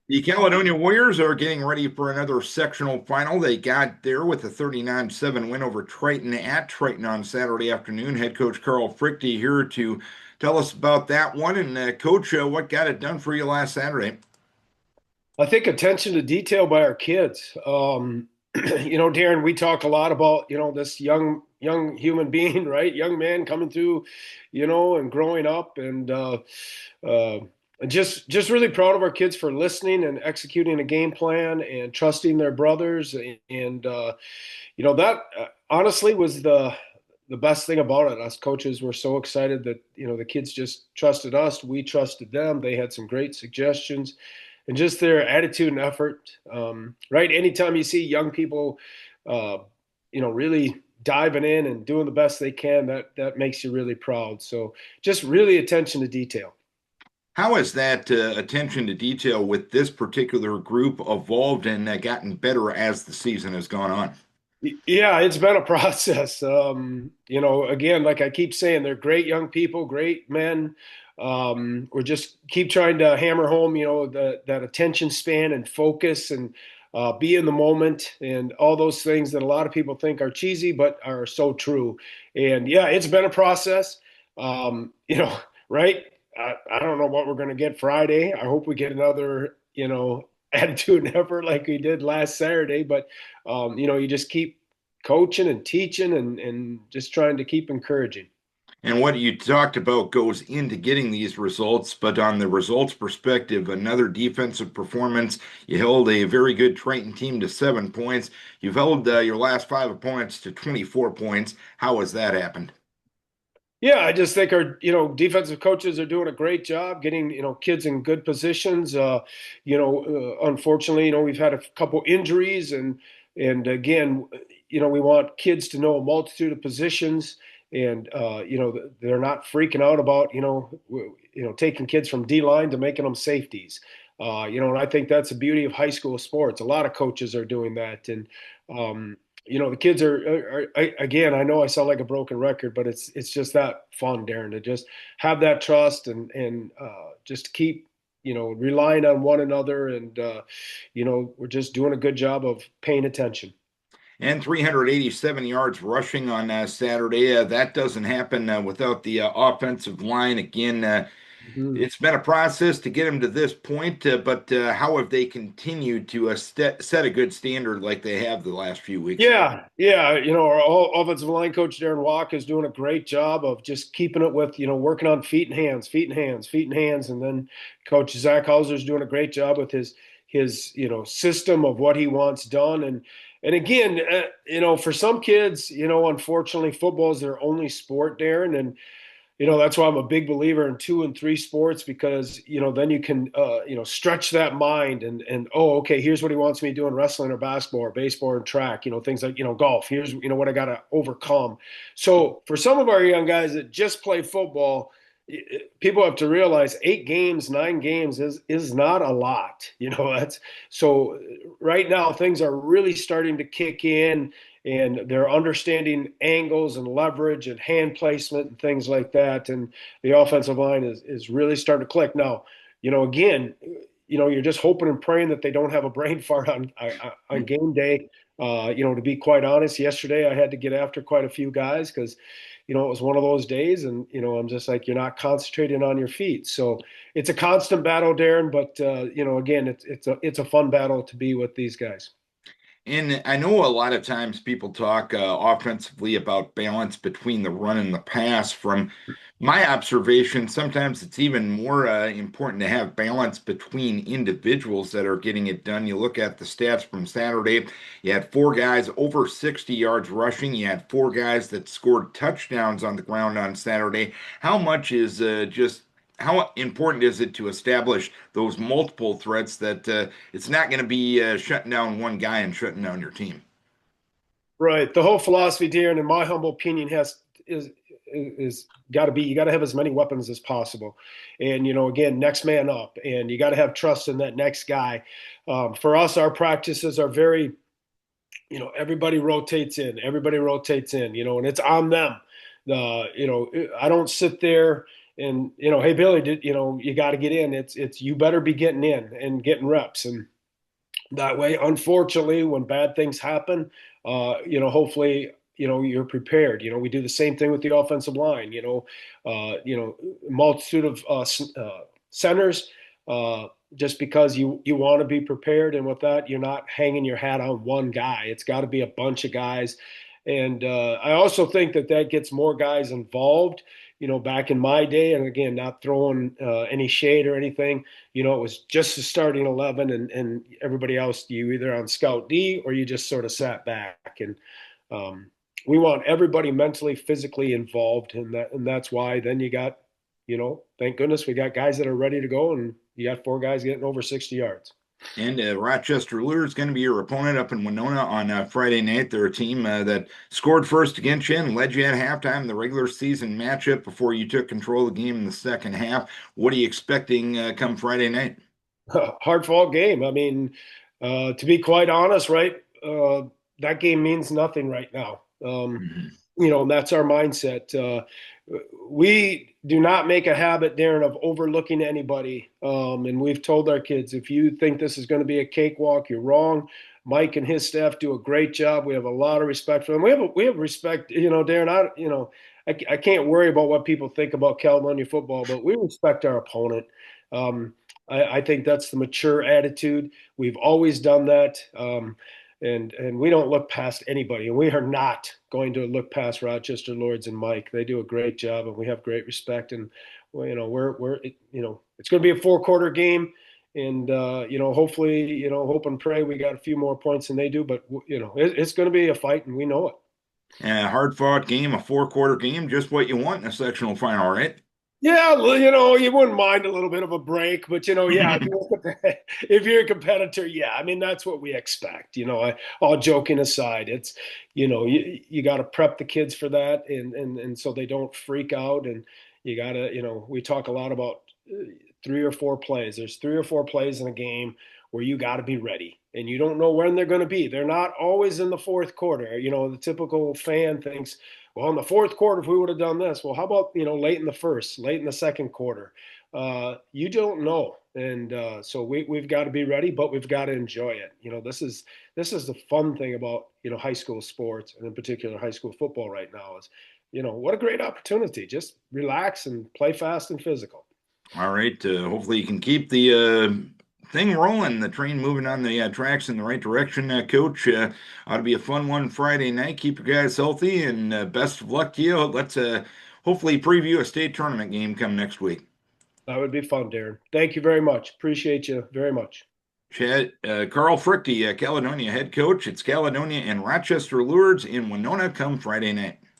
The Caledonia Warriors are getting ready for another sectional final. They got there with a 39-7 win over Triton at Triton on Saturday afternoon. Head coach Carl Fruechte here to tell us about that one. And coach, what got it done for you last Saturday? I think attention to detail by our kids. Darren, we talk a lot about, this young human being, right? Young man coming through, and growing up uh, and just really proud of our kids for listening and executing a game plan and trusting their brothers. That honestly was the best thing about it. Us coaches were so excited that, the kids just trusted us. We trusted them. They had some great suggestions and just their attitude and effort. Right. Anytime you see young people, uh, really diving in and doing the best they can, that makes you really proud. So just really attention to detail. How has that attention to detail with this particular group evolved and gotten better as the season has gone on? Yeah, it's been a process. Again, like I keep saying, they're great young people, great men. We're just keep trying to hammer home, that attention span and focus and be in the moment and all those things that a lot of people think are cheesy, but are so true. And yeah, it's been a process. Right? I don't know what we're going to get Friday. I hope we get another, attitude and effort like we did last Saturday. But you just keep coaching and teaching and just trying to keep encouraging. And what you talked about goes into getting these results, but on the results perspective, another defensive performance. You held a very good Triton team to 7 points. You've held your last five opponents to 24 points. How has that happened? Yeah, I just think our defensive coaches are doing a great job getting kids in good positions. Unfortunately, we've had a couple injuries and again, we want kids to know a multitude of positions and they're not freaking out about taking kids from D line to making them safeties. And I think that's the beauty of high school sports. A lot of coaches are doing that and the kids again, I know I sound like a broken record, but it's just that fun, Darren, to just have that trust and just keep relying on one another and we're just doing a good job of paying attention. And 387 yards rushing on Saturday. That doesn't happen without the offensive line. Again, Mhm. it's been a process to get them to this point, but how have they continued to set a good standard like they have the last few weeks? Yeah. Our offensive line coach Darren Walk is doing a great job of just keeping it with working on feet and hands, feet and hands, feet and hands, and then Coach Zach Hauser is doing a great job with his system of what he wants done and again, for some kids, unfortunately, football is their only sport, Darren, and that's why I'm a big believer in two and three sports because then you can stretch that mind and oh, okay, here's what he wants me to do in wrestling or basketball or baseball or track, things like golf. Here's what I got to overcome. So for some of our young guys that just play football, people have to realize 8 games, 9 games is not a lot. That's so right now things are really starting to kick in and they're understanding angles and leverage and hand placement and things like that. And the offensive line is really starting to click. Now, again, you're just hoping and praying that they don't have a brain fart on game day. To be quite honest, yesterday I had to get after quite a few guys because, it was one of those days, and I'm just like you're not concentrating on your feet. So it's a constant battle, Darren. But again, it's a fun battle to be with these guys. And I know a lot of times people talk offensively about balance between the run and the pass. From my observation, sometimes it's even more important to have balance between individuals that are getting it done. You look at the stats from Saturday, you had four guys over 60 yards rushing, you had four guys that scored touchdowns on the ground on Saturday. How much is just how important is it to establish those multiple threats that it's not going to be shutting down one guy and shutting down your team? Right. The whole philosophy, Darren, in my humble opinion, is got to be you got to have as many weapons as possible, and again, next man up, and you got to have trust in that next guy. For us, our practices are very, everybody rotates in, and it's on them. I don't sit there and hey Billy, you got to get in. It's you better be getting in and getting reps, and that way, unfortunately, when bad things happen, hopefully, you're prepared. We do the same thing with the offensive line. Multitude of centers. Just because you want to be prepared, and with that, you're not hanging your hat on one guy. It's got to be a bunch of guys, and I also think that gets more guys involved. Back in my day, and again, not throwing any shade or anything, it was just the starting 11, and everybody else, you either on scout D or you just sort of sat back. And um, we want everybody mentally, physically involved in that. And that's why then you got, thank goodness we got guys that are ready to go, and you got four guys getting over 60 yards. And Rochester Lure is going to be your opponent up in Winona on Friday night. They're a team that scored first against you and led you at halftime in the regular season matchup before you took control of the game in the second half. What are you expecting come Friday night? Hard fought game. I mean, to be quite honest, right? That game means nothing right now. Mhm. And that's our mindset. We do not make a habit, Darren, of overlooking anybody. And we've told our kids, if you think this is going to be a cakewalk, you're wrong. Mike and his staff do a great job. We have a lot of respect for them. We have respect, Darren. I can't worry about what people think about Caledonia football, but we respect our opponent. Um, I think that's the mature attitude. We've always done that. And we don't look past anybody, and we are not going to look past Rochester Lords and Mike. They do a great job, and we have great respect. And well, we're it's going to be a four-quarter game, and hopefully, hope and pray we got a few more points than they do. But it's going to be a fight, and we know it. Hard fought game, a four-quarter game, just what you want in a sectional final, right? Yeah, well, you wouldn't mind a little bit of a break, but yeah, if you're a competitor, yeah, I mean that's what we expect. All joking aside, it's you got to prep the kids for that, and so they don't freak out, and you got to we talk a lot about 3 or 4 plays. There's 3 or 4 plays in a game where you got to be ready, and you don't know when they're going to be. They're not always in the fourth quarter. The typical fan thinks, well, in the fourth quarter, if we would have done this, well, how about late in the first, late in the second quarter? You don't know, and so we've got to be ready, but we've got to enjoy it. This is the fun thing about high school sports, and in particular high school football right now is what a great opportunity. Just relax and play fast and physical. All right. Hopefully, you can keep the thing rolling, the train moving on the tracks in the right direction, Coach. Ought to be a fun one Friday night. Keep your guys healthy, and best of luck to you. Let's hopefully preview a state tournament game come next week. That would be fun, Darren. Thank you very much. Appreciate you very much. Chad, Carl Fruechte, Caledonia head coach. It's Caledonia and Rochester Lures in Winona come Friday night.